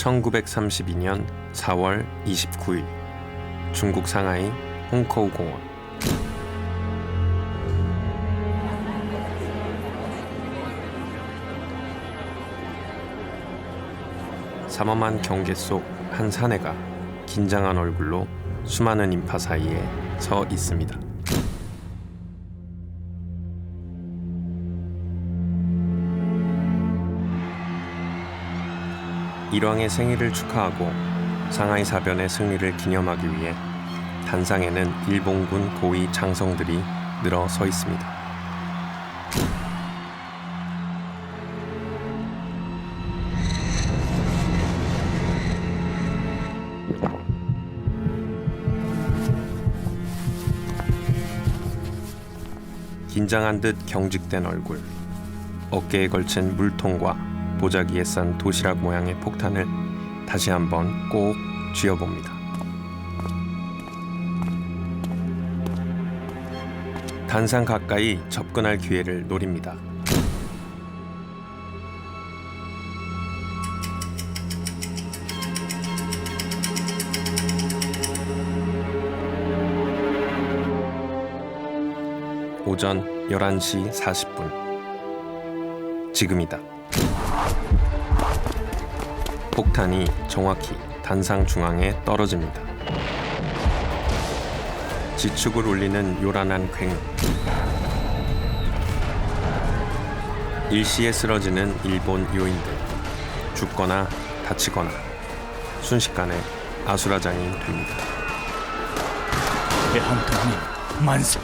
1932년 4월 29일 중국 상하이 홍커우 공원. 삼엄한 경계 속 한 사내가 긴장한 얼굴로 수많은 인파 사이에 서 있습니다. 일왕의 생일을 축하하고 상하이 사변의 승리를 기념하기 위해 단상에는 일본군 고위 장성들이 늘어 서 있습니다. 긴장한 듯 경직된 얼굴, 어깨에 걸친 물통과 보자기에 싼 도시락 모양의 폭탄을 다시 한번 꼭 쥐어봅니다. 단상 가까이 접근할 기회를 노립니다. 오전 11시 40분. 지금이다. 폭탄이 정확히 단상 중앙에 떨어집니다. 지축을 울리는 요란한 괭음. 일시에 쓰러지는 일본 요인들. 죽거나 다치거나 순식간에 아수라장이 됩니다. 대한통님 만세.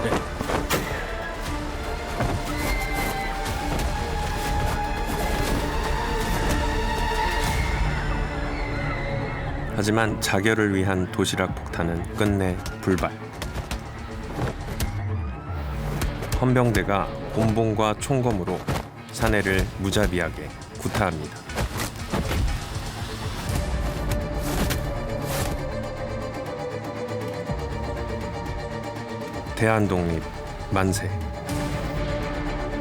하지만 자결을 위한 도시락 폭탄은 끝내 불발. 헌병대가 곤봉과 총검으로 사내를 무자비하게 구타합니다. 대한독립 만세.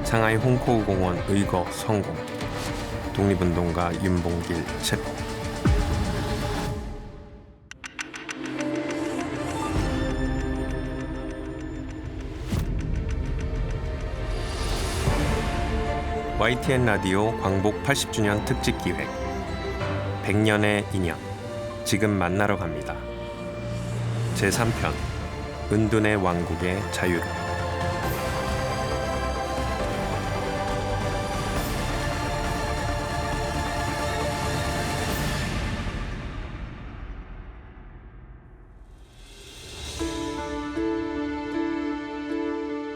상하이 홍커우 공원 의거 성공. 독립운동가 윤봉길 체포. YTN 라디오 광복 80주년 특집 기획 100년의 인연. 지금 만나러 갑니다. 제3편 은둔의 왕국의 자유로.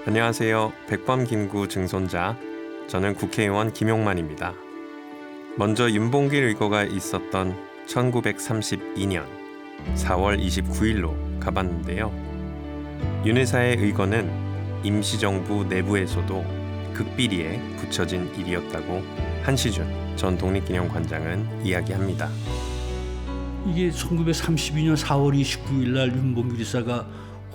안녕하세요. 백범김구 증손자, 저는 국회의원 김용만입니다. 먼저 윤봉길 의거가 있었던 1932년 4월 29일로 가봤는데요. 윤 의사의 의거는 임시정부 내부에서도 극비리에 붙여진 일이었다고 한시준 전 독립기념관장은 이야기합니다. 이게 1932년 4월 29일 날 윤봉길 의사가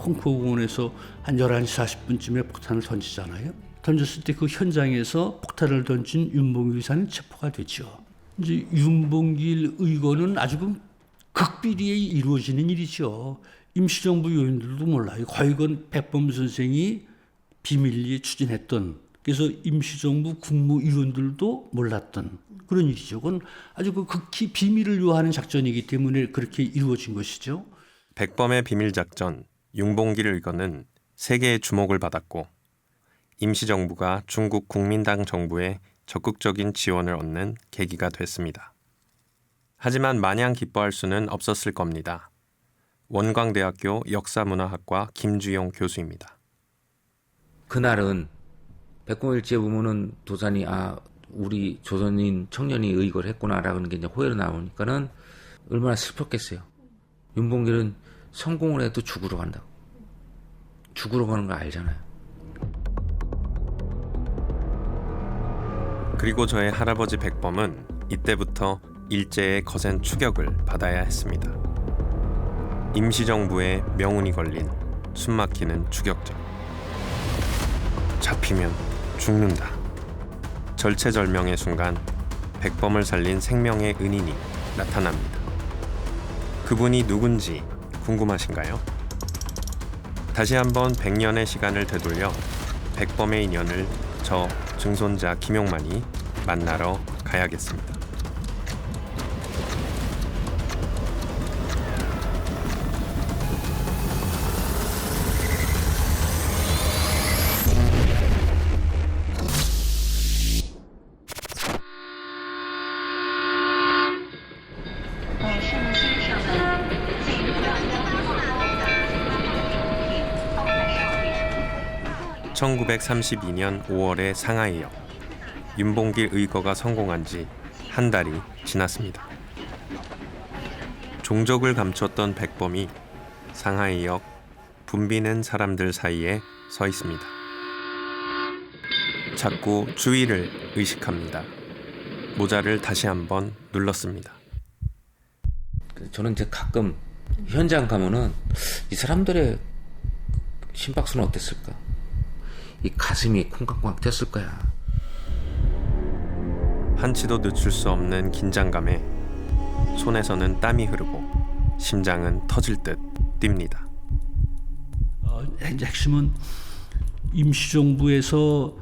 홍커우 공원에서 한 11시 40분쯤에 폭탄을 던지잖아요. 던졌을 때 그 현장에서 폭탄을 던진 윤봉길 의사는 체포가 됐죠. 이제 윤봉길 의거는 아주 극비리에 이루어지는 일이죠. 임시정부 요인들도 몰라요. 과연 백범 선생이 비밀리에 추진했던, 그래서 임시정부 국무위원들도 몰랐던 그런 일이죠. 그건 아주 극히 비밀을 요하는 작전이기 때문에 그렇게 이루어진 것이죠. 백범의 비밀작전 윤봉길 의거는 세계의 주목을 받았고 임시정부가 중국 국민당 정부에 적극적인 지원을 얻는 계기가 됐습니다. 하지만 마냥 기뻐할 수는 없었을 겁니다. 원광대학교 역사문화학과 김주용 교수입니다. 그날은 백범일지에 보면은 도산이 우리 조선인 청년이 의거를 했구나라는 게 이제 호혜로 나오니까는 얼마나 슬펐겠어요. 윤봉길은 성공을 해도 죽으러 간다고. 죽으러 가는 거 알잖아요. 그리고 저의 할아버지 백범은 이때부터 일제의 거센 추격을 받아야 했습니다. 임시정부의 명운이 걸린 숨막히는 추격전. 잡히면 죽는다. 절체절명의 순간 백범을 살린 생명의 은인이 나타납니다. 그분이 누군지 궁금하신가요? 다시 한번 100년의 시간을 되돌려 백범의 인연을 저 증손자 김용만이 만나러 가야겠습니다. (1932년 5월의) 상하이역. 윤봉길 의거가 성공한 지 한 달이 지났습니다. 종적을 감췄던 백범이 상하이역 붐비는 사람들 사이에 서 있습니다. 자꾸 주위를 의식합니다. 모자를 다시 한번 눌렀습니다. 저는 이제 가끔 현장 가면은 이 사람들의 심박수는 어땠을까? 이 가슴이 콩깍콩깍 뛰었을 거야. 한치도 늦출 수 없는 긴장감에 손에서는 땀이 흐르고 심장은 터질 듯 뜁니다. 핵심은 임시정부에서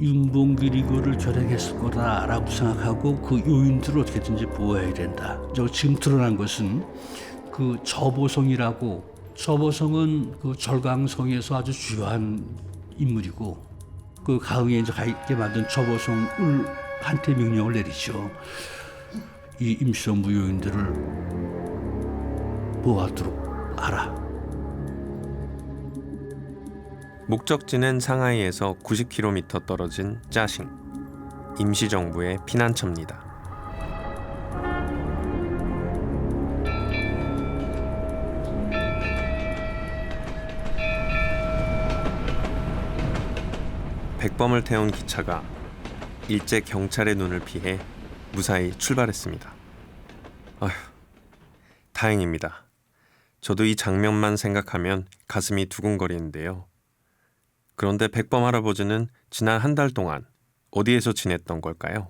윤봉길 이거를 결행했을 거다라고 생각하고 그 요인들을 어떻게든지 보호해야 된다. 지금 드러난 것은 그 저보성이라고, 저보성은 그 절강성에서 아주 주요한 인물이고, 그 가흥에 이제 가 있게 만든 저보성을 한테 명령을 내리죠. 이 임시정부 요인들을 보호하도록 하라. 목적지는 상하이에서 90km 떨어진 짜싱, 임시정부의 피난처입니다. 백범을 태운 기차가 일제 경찰의 눈을 피해 무사히 출발했습니다. 아휴, 다행입니다. 저도 이 장면만 생각하면 가슴이 두근거리는데요. 그런데 백범 할아버지는 지난 한 달 동안 어디에서 지냈던 걸까요?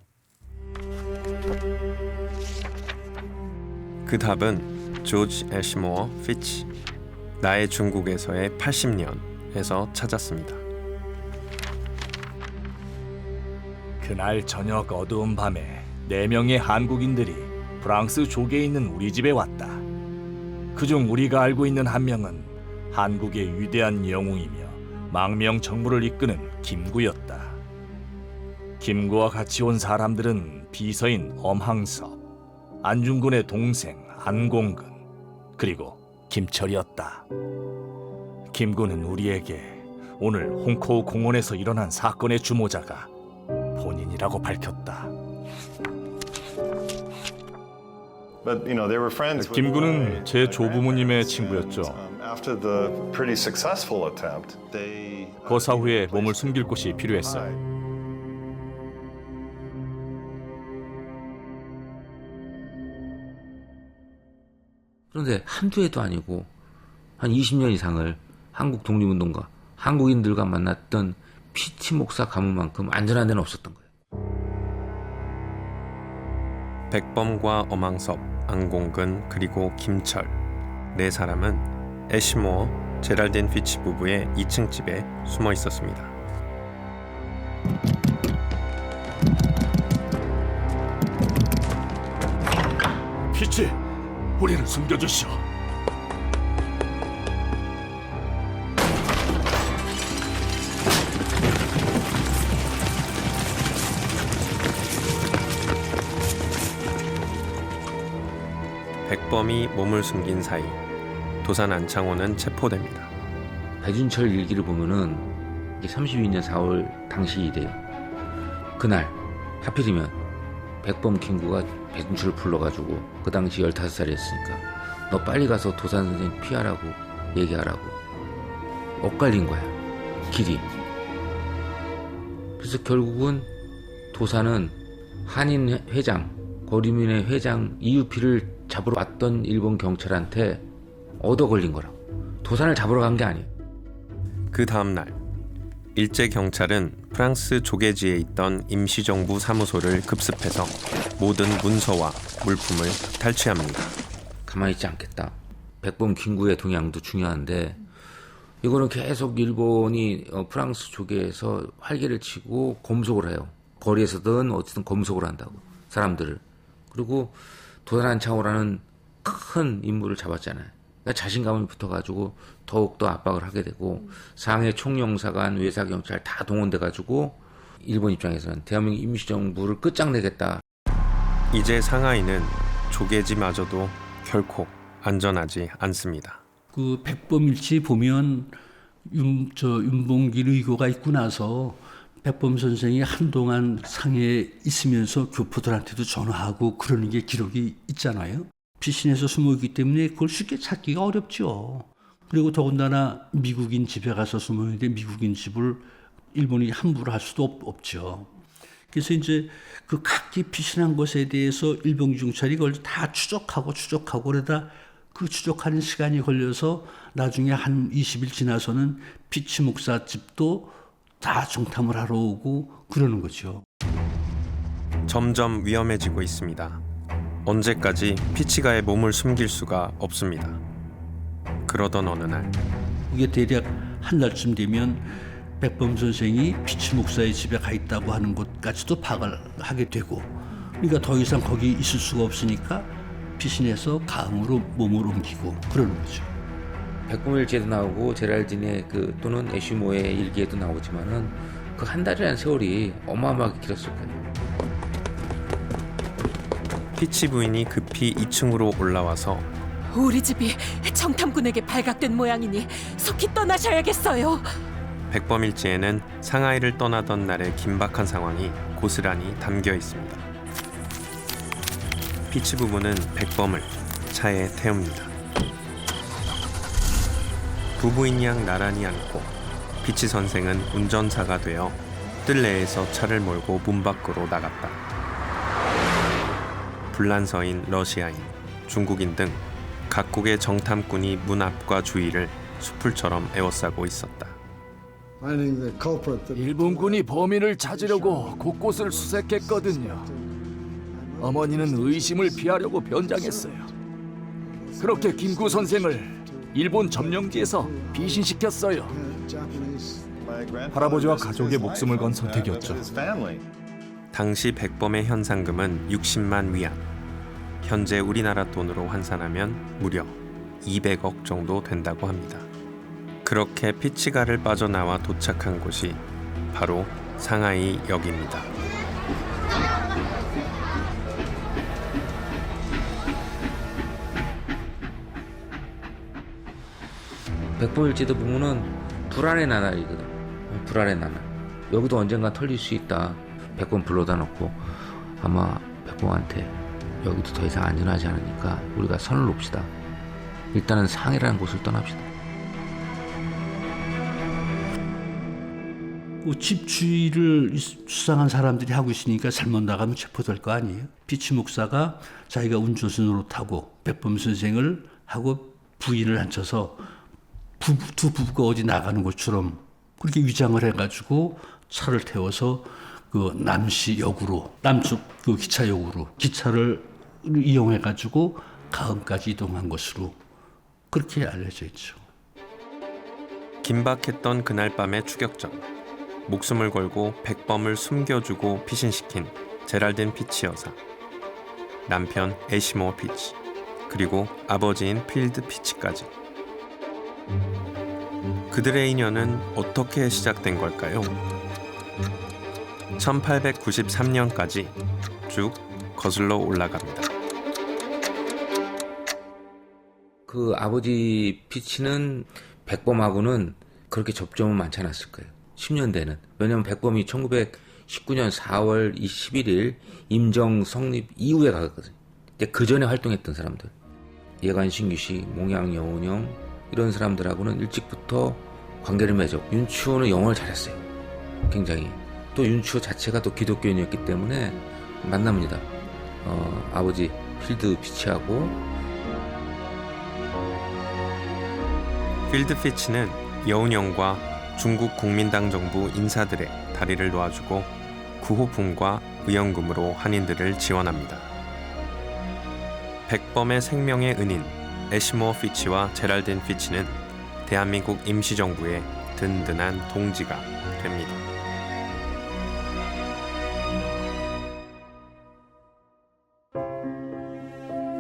그 답은 조지 애시모어 피치, 나의 중국에서의 80년에서 찾았습니다. 그날 저녁 어두운 밤에 4명의 한국인들이 프랑스 조계에 있는 우리 집에 왔다. 그중 우리가 알고 있는 한 명은 한국의 위대한 영웅이며 망명정부를 이끄는 김구였다. 김구와 같이 온 사람들은 비서인 엄항섭, 안중근의 동생 안공근, 그리고 김철이었다. 김구는 우리에게 오늘 홍코우 공원에서 일어난 사건의 주모자가 본인이라고 밝혔다. 김구는 제 조부모님의 친구였죠. 거사 후에 몸을 숨길 곳이 필요했어요. 그런데 한두 해도 아니고 한 20년 이상을 한국 독립운동가, 한국인들과 만났던 피치 목사 가문만큼 안전한 데는 없었던 거예요. 백범과 엄항섭, 안공근, 그리고 김철, 4사람은 애시모어, 제랄딘 피치 부부의 2층 집에 숨어 있었습니다. 피치, 우리를 숨겨주시오. 백범이 몸을 숨긴 사이 도산 안창호는 체포됩니다. 배준철 일기를 보면은 이게 32년 4월 당시 일이에요. 그날 하필이면 백범 김구가 배준철을 불러가지고 그 당시 15살이었으니까 너 빨리 가서 도산 선생 피하라고 얘기하라고 엇갈린 거야, 길이. 그래서 결국은 도산은 한인 회장, 거리민의 회장 이유피를 잡으러 왔던 일본 경찰한테 얻어 걸린 거라고. 도산을 잡으러 간 게 아니에요. 그 다음 날 일제 경찰은 프랑스 조계지에 있던 임시정부 사무소를 급습해서 모든 문서와 물품을 탈취합니다. 가만히 있지 않겠다. 백범 김구의 동향도 중요한데 이거는 계속 일본이 프랑스 조계에서 활개를 치고 검속을 해요. 거리에서든 어쨌든 검속을 한다고 사람들을. 그리고 도산한 차오라는 큰 인물을 잡았잖아요. 그러니까 자신감이 붙어가지고 더욱더 압박을 하게 되고 상해 총영사관, 외사경찰 다 동원돼가지고 일본 입장에서는 대한민국 임시정부를 끝장내겠다. 이제 상하이는 조계지마저도 결코 안전하지 않습니다. 그 백범일지 보면 윤봉길 의교가 있고 나서 백범 선생이 한동안 상해에 있으면서 교포들한테도 전화하고 그러는 게 기록이 있잖아요. 피신해서 숨어있기 때문에 그걸 쉽게 찾기가 어렵죠. 그리고 더군다나 미국인 집에 가서 숨어있는데 미국인 집을 일본이 함부로 할 수도 없죠. 그래서 이제 그 각기 피신한 것에 대해서 일본 경찰이 그걸 다 추적하고 그러다 그 추적하는 시간이 걸려서 나중에 한 20일 지나서는 피치 목사 집도 다 정탐을 하러 오고 그러는 거죠. 점점 위험해지고 있습니다. 언제까지 피치가의 몸을 숨길 수가 없습니다. 그러던 어느 날 이게 대략 한 달쯤 되면 백범 선생이 피치 목사의 집에 가 있다고 하는 것까지도 파악을 하게 되고, 그러니까 더 이상 거기 있을 수가 없으니까 피신해서 강으로 몸을 옮기고 그러는 거죠. 백범일지에도 나오고 제랄딘의 또는 애쉬모의 일기에도 나오지만은 그 한 달이라는 세월이 어마어마하게 길었을 거예요. 피치 부인이 급히 2층으로 올라와서 우리 집이 정탐꾼에게 발각된 모양이니 속히 떠나셔야겠어요. 백범일지에는 상하이를 떠나던 날의 긴박한 상황이 고스란히 담겨 있습니다. 피치 부부는 백범을 차에 태웁니다. 부부인 양 나란히 앉고 피치 선생은 운전사가 되어 뜰 내에서 차를 몰고 문 밖으로 나갔다. 불란서인 러시아인, 중국인 등 각국의 정탐꾼이 문 앞과 주위를 수풀처럼 에워싸고 있었다. 일본군이 범인을 찾으려고 곳곳을 수색했거든요. 어머니는 의심을 피하려고 변장했어요. 그렇게 김구 선생을 일본 점령지에서 피신시켰어요. 할아버지와 가족의 목숨을 건 선택이었죠. 당시 백범의 현상금은 60만 위안, 현재 우리나라 돈으로 환산하면 무려 200억 정도 된다고 합니다. 그렇게 피치가를 빠져나와 도착한 곳이 바로 상하이 역입니다. 백범일지도 보면은 불안의 나날이거든. 불안의 나날. 여기도 언젠가 털릴 수 있다. 백범 불러다 놓고 아마 백범한테 여기도 더 이상 안전하지 않으니까 우리가 선을 놓읍시다. 일단은 상해라는 곳을 떠납시다. 집 주위를 수상한 사람들이 하고 있으니까 잘못 나가면 체포될 거 아니에요. 피치 목사가 자기가 운전선으로 타고 백범 선생을 하고 부인을 앉혀서 두 부부가 어디 나가는 것처럼 그렇게 위장을 해가지고 차를 태워서 그 남시 역으로, 남쪽 그 기차역으로 기차를 이용해가지고 가흥까지 이동한 것으로 그렇게 알려져 있죠. 긴박했던 그날 밤의 추격전. 목숨을 걸고 백범을 숨겨주고 피신시킨 제랄딘 피치 여사, 남편 애시모 피치, 그리고 아버지인 필드 피치까지. 그들의 인연은 어떻게 시작된 걸까요? 1893년까지 쭉 거슬러 올라갑니다. 그 아버지 피치는 백범하고는 그렇게 접점은 많지 않았을 거예요. 10년대는. 왜냐면 백범이 1919년 4월 11일 임정 성립 이후에 가거든요. 근데 그 전에 활동했던 사람들. 예관신규씨, 몽양여운형 이런 사람들하고는 일찍부터 관계를 맺었고, 윤추호는 영어를 잘했어요. 굉장히. 또 윤추호 자체가 또 기독교인이었기 때문에 만납니다. 아버지 필드 피치하고. 필드 피치는 여운형과 중국 국민당 정부 인사들의 다리를 놓아주고 구호품과 의연금으로 한인들을 지원합니다. 백범의 생명의 은인 애시모어 피치와 제랄딘 피치는 대한민국 임시정부의 든든한 동지가 됩니다.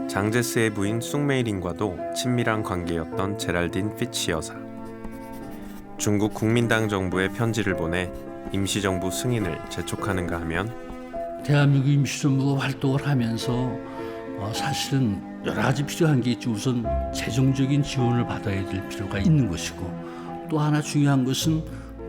장제스의 부인 숭메이린과도 친밀한 관계였던 제랄딘 피치 여사. 중국 국민당 정부에 편지를 보내 임시정부 승인을 재촉하는가 하면 대한민국 임시정부가 활동을 하면서 사실은 여러 가지 필요한 게 있죠. 우선 재정적인 지원을 받아야 될 필요가 있는 것이고, 또 하나 중요한 것은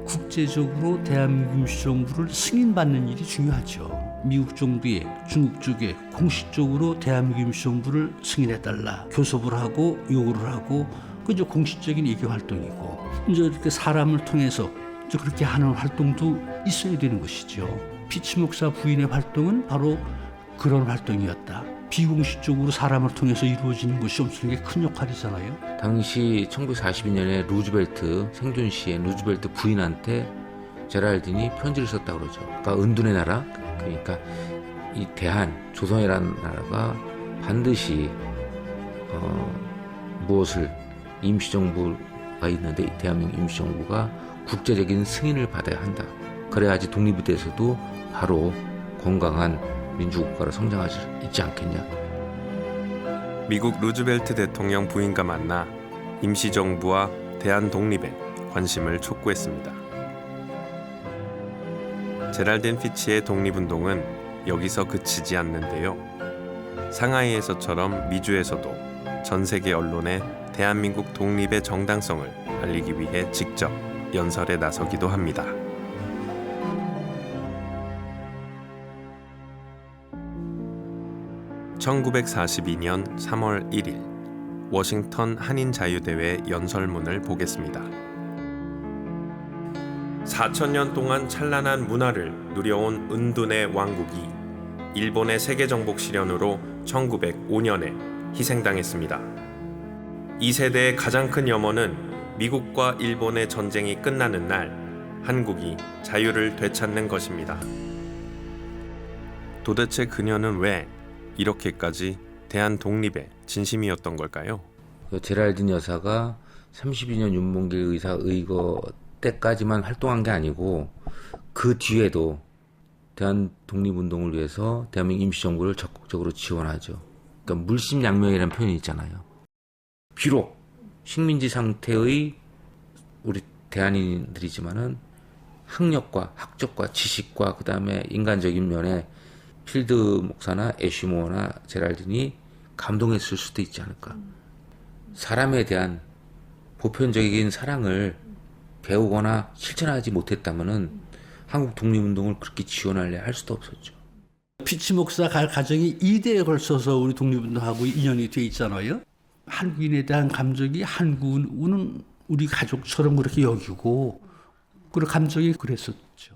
국제적으로 대한민국 임시정부를 승인받는 일이 중요하죠. 미국 정부에 중국 쪽에 공식적으로 대한민국 임시정부를 승인해달라 교섭을 하고 요구를 하고, 그 이제 공식적인 외교 활동이고, 이제 이렇게 사람을 통해서 이제 그렇게 하는 활동도 있어야 되는 것이죠. 피치 목사 부인의 활동은 바로 그런 활동이었다. 비공식적으로 사람을 통해서 이루어지는 것이 엄청나게 큰 역할이잖아요. 당시 1942년에 루즈벨트, 생존 시에 루즈벨트 부인한테 제랄딘이 편지를 썼다고 그러죠. 그러니까 은둔의 나라, 그러니까 이 대한, 조선이라는 나라가 반드시 무엇을, 임시정부가 있는데 이 대한민국 임시정부가 국제적인 승인을 받아야 한다. 그래야지 독립에 대해서도 바로 건강한 민주국가로 성장할 수 있지 않겠냐. 미국 루즈벨트 대통령 부인과 만나 임시정부와 대한 독립에 관심을 촉구했습니다. 제랄딘 피치의 독립운동은 여기서 그치지 않는데요. 상하이에서처럼 미주에서도 전 세계 언론에 대한민국 독립의 정당성을 알리기 위해 직접 연설에 나서기도 합니다. (1942년 3월 1일) 워싱턴 한인자유대회 연설문을 보겠습니다. 4,000년 동안 찬란한 문화를 누려온 은둔의 왕국이 일본의 세계정복 실현으로 1905년에 희생당했습니다. 이 세대의 가장 큰 염원은 미국과 일본의 전쟁이 끝나는 날 한국이 자유를 되찾는 것입니다. 도대체 그녀는 왜 이렇게까지 대한 독립에 진심이었던 걸까요? 제랄딘 여사가 32년 윤봉길 의사 의거 때까지만 활동한 게 아니고 그 뒤에도 대한 독립운동을 위해서 대한민국 임시정부를 적극적으로 지원하죠. 그러니까 물심양면이라는 표현이 있잖아요. 비록 식민지 상태의 우리 대한인들이지만은 학력과 학적과 지식과 그 다음에 인간적인 면에 필드 목사나 애쉬모어나 제랄딘이 감동했을 수도 있지 않을까. 사람에 대한 보편적인 사랑을 배우거나 실천하지 못했다면은 한국 독립운동을 그렇게 지원하려 할 수도 없었죠. 피치 목사 갈 가정이 2대에 걸쳐서 우리 독립운동하고 인연이 돼 있잖아요. 한국인에 대한 감정이 한국은 우리 가족처럼 그렇게 여기고, 그런 감정이 그랬었죠.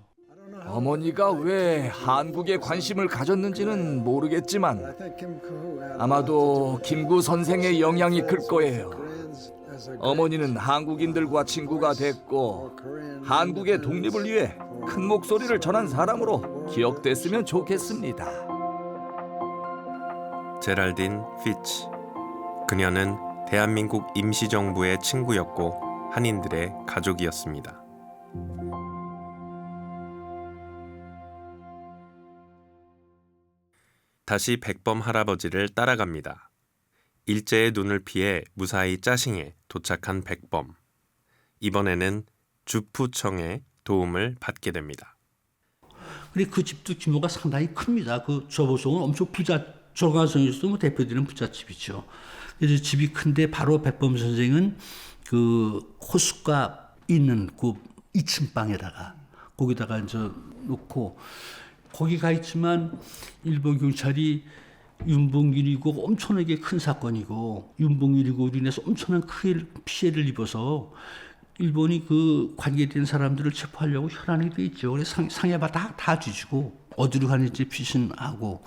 어머니가 왜 한국에 관심을 가졌는지는 모르겠지만 아마도 김구 선생의 영향이 클 거예요. 어머니는 한국인들과 친구가 됐고 한국의 독립을 위해 큰 목소리를 전한 사람으로 기억됐으면 좋겠습니다. 제랄딘 피치. 그녀는 대한민국 임시정부의 친구였고 한인들의 가족이었습니다. 다시 백범 할아버지를 따라갑니다. 일제의 눈을 피해 무사히 짜싱에 도착한 백범. 이번에는 주푸청의 도움을 받게 됩니다. 근데 그 집도 규모가 상당히 큽니다. 그 저보성은 엄청 정화성에서도 대표되는 부잣집이죠. 그래서 집이 큰데 바로 백범 선생은 그 호숫가 있는 그 2층 방에다가 거기다가 이제 놓고, 거기 가 있지만 일본 경찰이 윤봉길이고 엄청나게 큰 사건이고 윤봉길이고 인해서 엄청난 피해를 입어서 일본이 그 관계된 사람들을 체포하려고 혈안이 돼 있죠. 그래서 상해바 다 뒤지고 어디로 가는지 피신하고,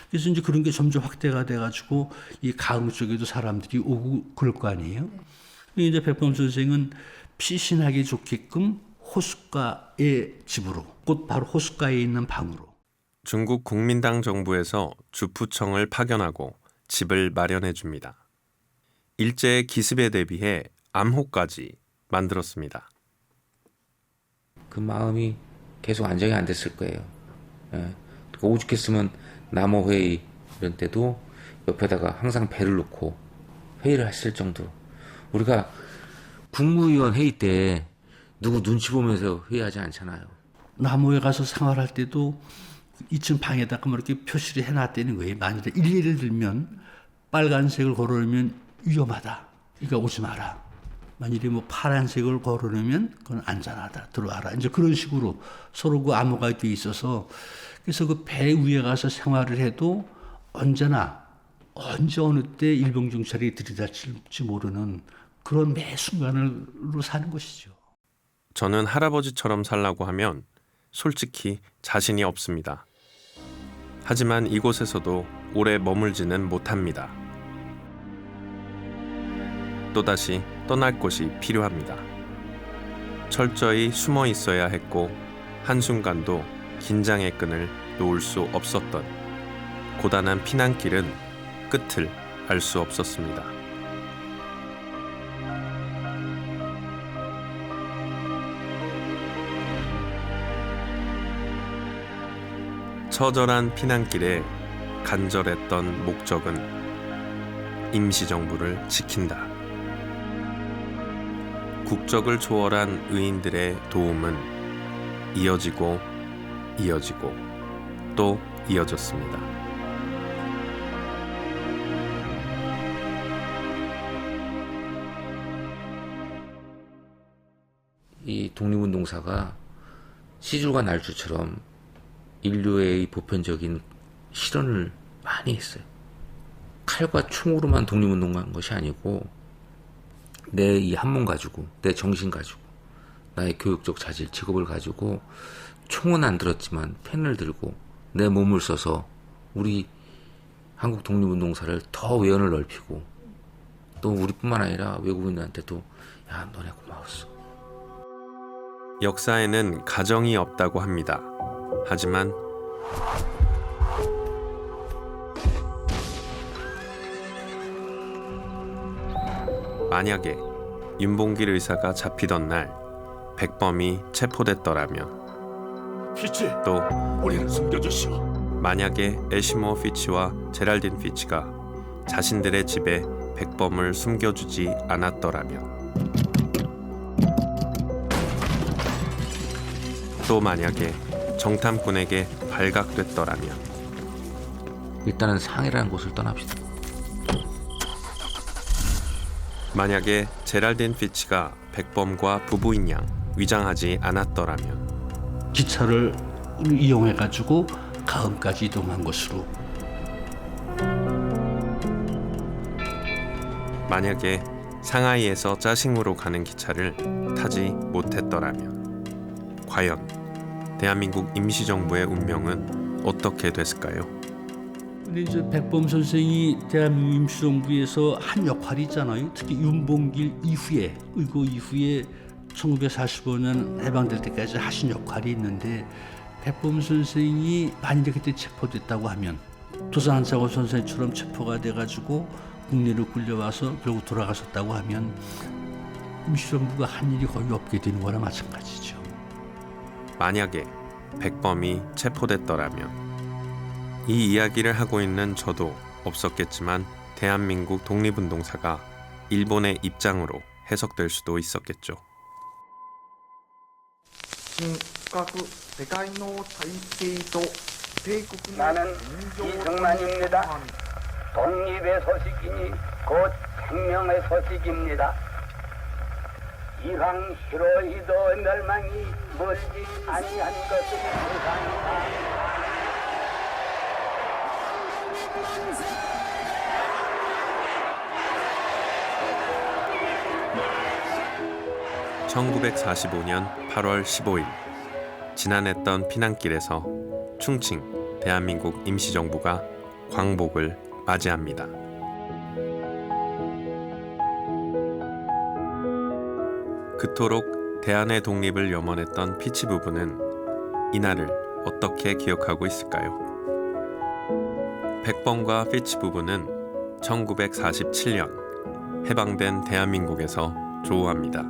그래서 이제 그런 게 점점 확대가 돼가지고 이 가흥 쪽에도 사람들이 오고 그럴 거 아니에요. 이제 백범 선생은 피신하기 좋게끔 호숫가의 집으로, 곧 바로 호숫가에 있는 방으로. 중국 국민당 정부에서 주푸청을 파견하고 집을 마련해 줍니다. 일제의 기습에 대비해 암호까지 만들었습니다. 그 마음이 계속 안정이 안 됐을 거예요. 예. 그러니까 오죽했으면 남오회의 이런 때도 옆에다가 항상 배를 놓고 회의를 했을 정도로. 우리가 국무위원 회의 때 누구 눈치 보면서 회의하지 않잖아요. 남호에 가서 생활할 때도 2층 방에다가 뭐 이렇게 표시를 해놨다는 거예요. 만일에 예를 들면 빨간색을 걸어놓으면 위험하다. 그러니까 오지 마라. 만일에 뭐 파란색을 걸어놓으면 그건 안전하다. 들어와라. 이제 그런 식으로 서로 그 암호가 돼 있어서 그래서 그 배 위에 가서 생활을 해도 언제나 언제 어느 때 일본 경찰이 들이닥칠지 모르는 그런 매 순간으로 사는 것이죠. 저는 할아버지처럼 살라고 하면 솔직히 자신이 없습니다. 하지만 이곳에서도 오래 머물지는 못합니다. 또다시 떠날 곳이 필요합니다. 철저히 숨어 있어야 했고 한순간도 긴장의 끈을 놓을 수 없었던 고단한 피난길은 끝을 알 수 없었습니다. 처절한 피난길에 간절했던 목적은 임시정부를 지킨다. 국적을 초월한 의인들의 도움은 이어지고 이어지고 또 이어졌습니다. 이 독립운동사가 시줄과 날줄처럼 인류의 보편적인 실현을 많이 했어요. 칼과 총으로만 독립운동한 것이 아니고 내 이 한 몸 가지고, 내 정신 가지고, 나의 교육적 자질, 직업을 가지고 총은 안 들었지만 펜을 들고 내 몸을 써서 우리 한국 독립운동사를 더 외연을 넓히고 또 우리뿐만 아니라 외국인들한테도 야, 너네 고마웠어. 역사에는 가정이 없다고 합니다. 하지만 만약에 윤봉길 의사가 잡히던 날 백범이 체포됐더라면, 피치, 또 우리를 숨겨주시오. 만약에 애시모 피치와 제랄딘 피치가 자신들의 집에 백범을 숨겨주지 않았더라면, 또 만약에 정탐꾼에게 발각됐더라면, 일단은 상해라는 곳을 떠납시다. 만약에 제랄딘 피치가 백범과 부부인 양 위장하지 않았더라면, 기차를 이용해 가지고 가음까지 이동한 것으로. 만약에 상하이에서 짜싱으로 가는 기차를 타지 못했더라면, 과연 대한민국 임시정부의 운명은 어떻게 됐을까요? 근데 이제 백범 선생이 대한민국 임시정부에서 한 역할이 있잖아요. 특히 윤봉길 이후에, 의고 이후에 1945년 해방될 때까지 하신 역할이 있는데, 백범 선생이 만약에 그때 체포됐다고 하면, 도산한사고 선생처럼 체포가 돼가지고 국내로 끌려와서 결국 돌아가셨다고 하면 임시정부가 한 일이 거의 없게 되는 거나 마찬가지죠. 만약에 백범이 체포됐더라면, 이 이야기를 하고 있는 저도 없었겠지만 대한민국 독립운동사가 일본의 입장으로 해석될 수도 있었겠죠. 나는 이승만입니다. 독립의 소식이니 곧 생명의 소식입니다. 이왕 히로히도 멸망이 멀지 아니한 것은 세상이다. 1945년 8월 15일 지난했던 피난길에서 충칭 대한민국 임시정부가 광복을 맞이합니다. 그토록 대한의 독립을 염원했던 피치 부부는 이날을 어떻게 기억하고 있을까요? 백범과 피치 부부는 1947년 해방된 대한민국에서 조우합니다.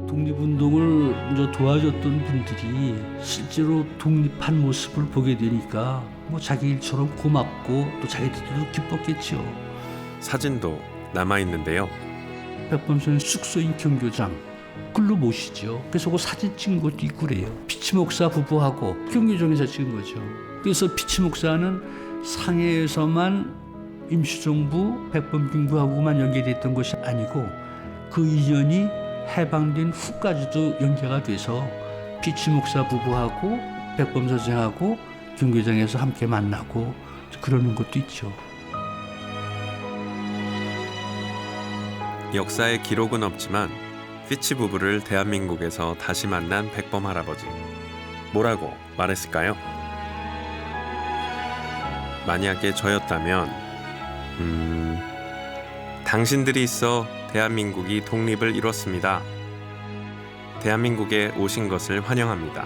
독립운동을 이제 도와줬던 분들이 실제로 독립한 모습을 보게 되니까 뭐 자기 일처럼 고맙고 또 자기들도 기뻤겠죠. 사진도 남아있는데요. 백범선의 숙소인 경교장 글로 모시죠. 그래서 그 사진 찍은 것도 있고 그래요. 피치 목사 부부하고 경교장에서 찍은 거죠. 그래서 피치 목사는 상해에서만 임시정부 백범경부하고만 연계됐던 것이 아니고 그 인연이 해방된 후까지도 연계가 돼서 피치 목사 부부하고 백범 선생하고 경교장에서 함께 만나고 그러는 것도 있죠. 역사에 기록은 없지만 피치 부부를 대한민국에서 다시 만난 백범 할아버지. 뭐라고 말했을까요? 만약에 저였다면 당신들이 있어 대한민국이 독립을 이뤘습니다. 대한민국에 오신 것을 환영합니다.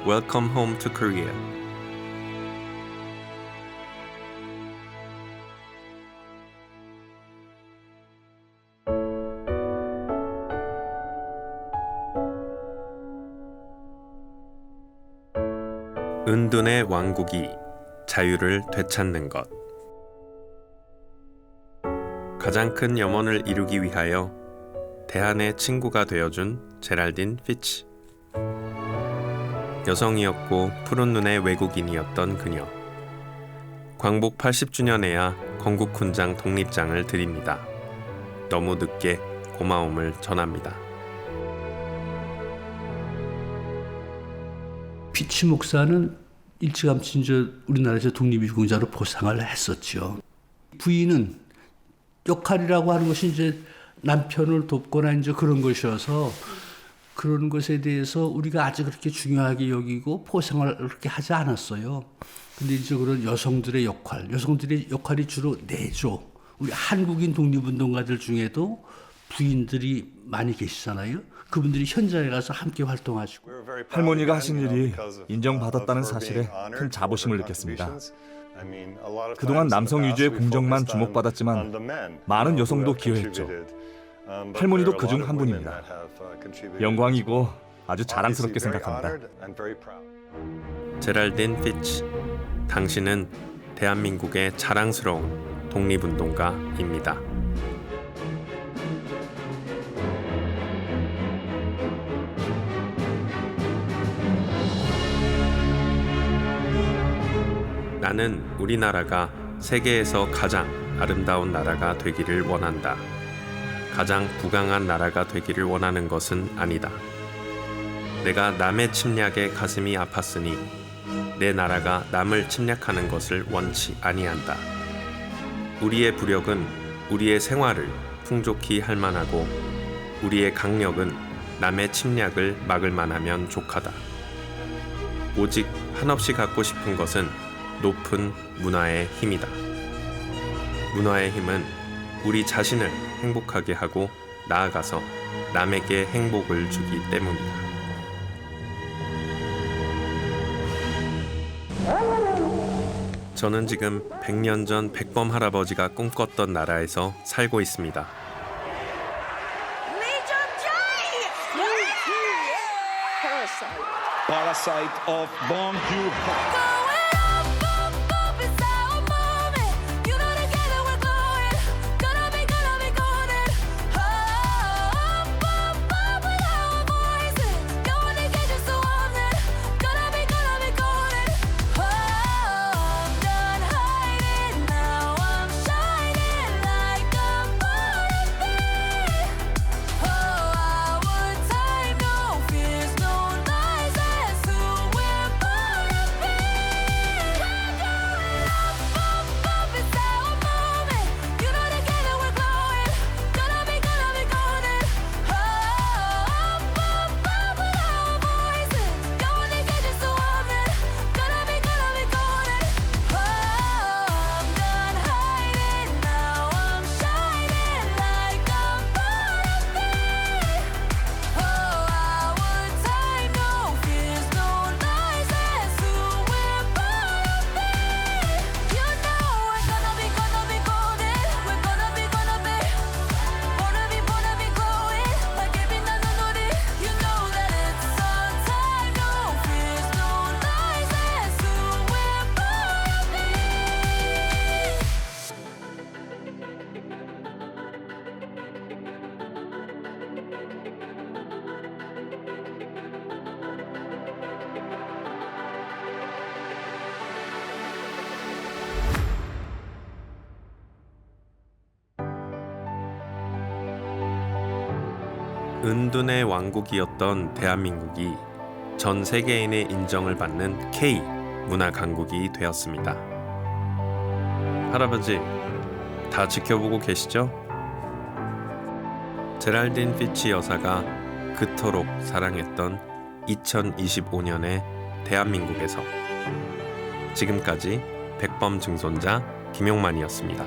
Welcome home to Korea. 은둔의 왕국이 자유를 되찾는 것. 가장 큰 염원을 이루기 위하여 대한의 친구가 되어준 제랄딘 피치. 여성이었고 푸른 눈의 외국인이었던 그녀. 광복 80주년에야 건국훈장 독립장을 드립니다. 너무 늦게 고마움을 전합니다. 피치 목사는 일찌감치 이제 우리나라에서 독립유공자로 보상을 했었죠. 부인은 역할이라고 하는 것이 이제 남편을 돕거나 이제 그런 것이어서 그런 것에 대해서 우리가 아직 그렇게 중요하게 여기고 포상을 그렇게 하지 않았어요. 근데 이제 그런 여성들의 역할이 주로 내조. 우리 한국인 독립운동가들 중에도 부인들이 많이 계시잖아요. 그분들이 현장에 가서 함께 활동하시고. 할머니가 하신 일이 인정받았다는 사실에 큰 자부심을 느꼈습니다. 그동안 남성 위주의 공정만 주목받았지만 많은 여성도 기여했죠. 할머니도 그중 한 분입니다. 영광이고 아주 자랑스럽게 생각합니다. 제랄딘 피치. 당신은 대한민국의 자랑스러운 독립운동가입니다. 나는 우리나라가 세계에서 가장 아름다운 나라가 되기를 원한다. 가장 부강한 나라가 되기를 원하는 것은 아니다. 내가 남의 침략에 가슴이 아팠으니 내 나라가 남을 침략하는 것을 원치 아니한다. 우리의 부력은 우리의 생활을 풍족히 할 만하고 우리의 강력은 남의 침략을 막을 만하면 족하다. 오직 한없이 갖고 싶은 것은 높은 문화의 힘이다. 문화의 힘은 우리 자신을 행복하게 하고 나아가서 남에게 행복을 주기 때문이다. 저는 지금 100년 전 백범 할아버지가 꿈꿨던 나라에서 살고 있습니다. Parasite of Bong Joon-ho. 은둔의 왕국이었던 대한민국이 전 세계인의 인정을 받는 K 문화 강국이 되었습니다. 할아버지, 다 지켜보고 계시죠? 제랄딘 피치 여사가 그토록 사랑했던 2025년의 대한민국에서 지금까지 백범 증손자 김용만이었습니다.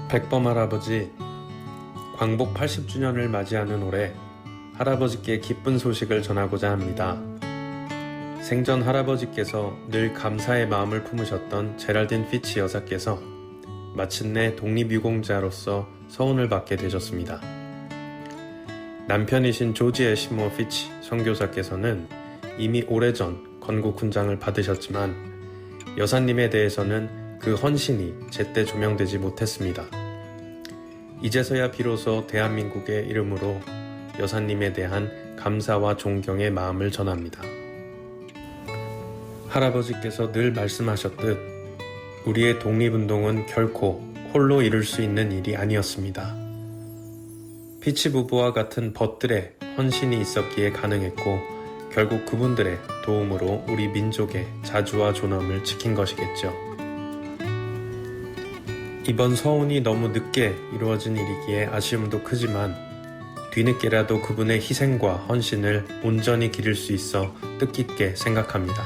백범 할아버지, 광복 80주년을 맞이하는 올해 할아버지께 기쁜 소식을 전하고자 합니다. 생전 할아버지께서 늘 감사의 마음을 품으셨던 제랄딘 피치 여사께서 마침내 독립유공자로서 서훈을 받게 되셨습니다. 남편이신 조지 애시모 피치 선교사께서는 이미 오래전 건국훈장을 받으셨지만 여사님에 대해서는 그 헌신이 제때 조명되지 못했습니다. 이제서야 비로소 대한민국의 이름으로 여사님에 대한 감사와 존경의 마음을 전합니다. 할아버지께서 늘 말씀하셨듯 우리의 독립운동은 결코 홀로 이룰 수 있는 일이 아니었습니다. 피치 부부와 같은 벗들의 헌신이 있었기에 가능했고 결국 그분들의 도움으로 우리 민족의 자주와 존엄을 지킨 것이겠죠. 이번 서훈이 너무 늦게 이루어진 일이기에 아쉬움도 크지만 뒤늦게라도 그분의 희생과 헌신을 온전히 기릴 수 있어 뜻깊게 생각합니다.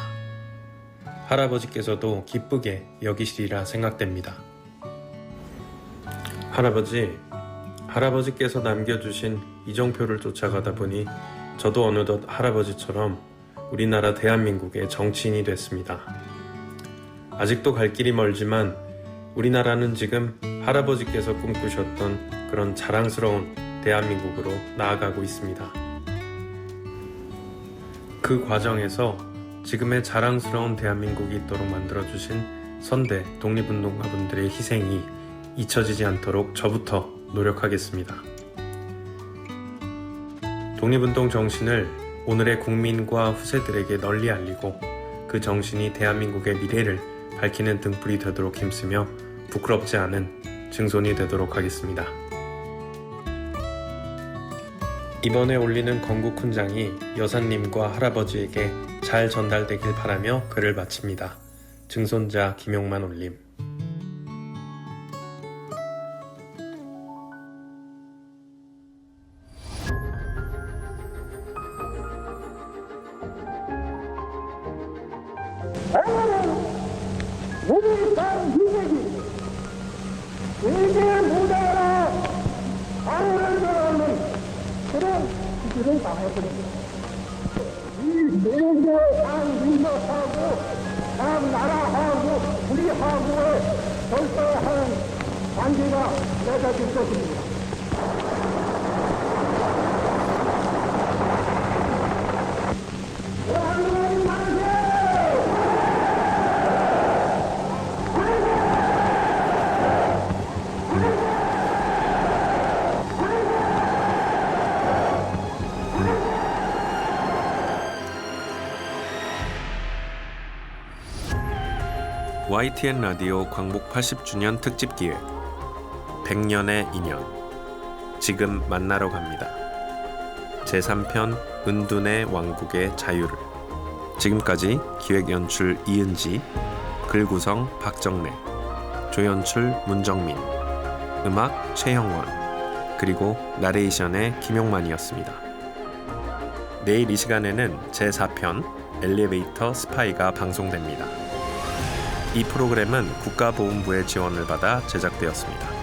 할아버지께서도 기쁘게 여기시리라 생각됩니다. 할아버지께서 남겨주신 이정표를 쫓아가다 보니 저도 어느덧 할아버지처럼 우리나라 대한민국의 정치인이 됐습니다. 아직도 갈 길이 멀지만 우리나라는 지금 할아버지께서 꿈꾸셨던 그런 자랑스러운 대한민국으로 나아가고 있습니다. 그 과정에서 지금의 자랑스러운 대한민국이 있도록 만들어주신 선대 독립운동가분들의 희생이 잊혀지지 않도록 저부터 노력하겠습니다. 독립운동 정신을 오늘의 국민과 후세들에게 널리 알리고 그 정신이 대한민국의 미래를 밝히는 등불이 되도록 힘쓰며 부끄럽지 않은 증손이 되도록 하겠습니다. 이번에 올리는 건국훈장이 여사님과 할아버지에게 잘 전달되길 바라며 글을 마칩니다. 증손자 김용만 올림. 우리 땅 민족이 세계 무대로 강을 들어오는 그런 시기를 당해버립니다. 이 세계 땅 민족하고 각 나라하고 우리하고의 절대한 관계가 맺어질 것입니다. YTN 라디오 광복 80주년 특집 기획 100년의 인연 지금 만나러 갑니다. 제3편 은둔의 왕국의 자유를. 지금까지 기획 연출 이은지, 글 구성 박정래, 조연출 문정민, 음악 최형원, 그리고 나레이션의 김용만이었습니다. 내일 이 시간에는 제4편 엘리베이터 스파이가 방송됩니다. 이 프로그램은 국가보훈부의 지원을 받아 제작되었습니다.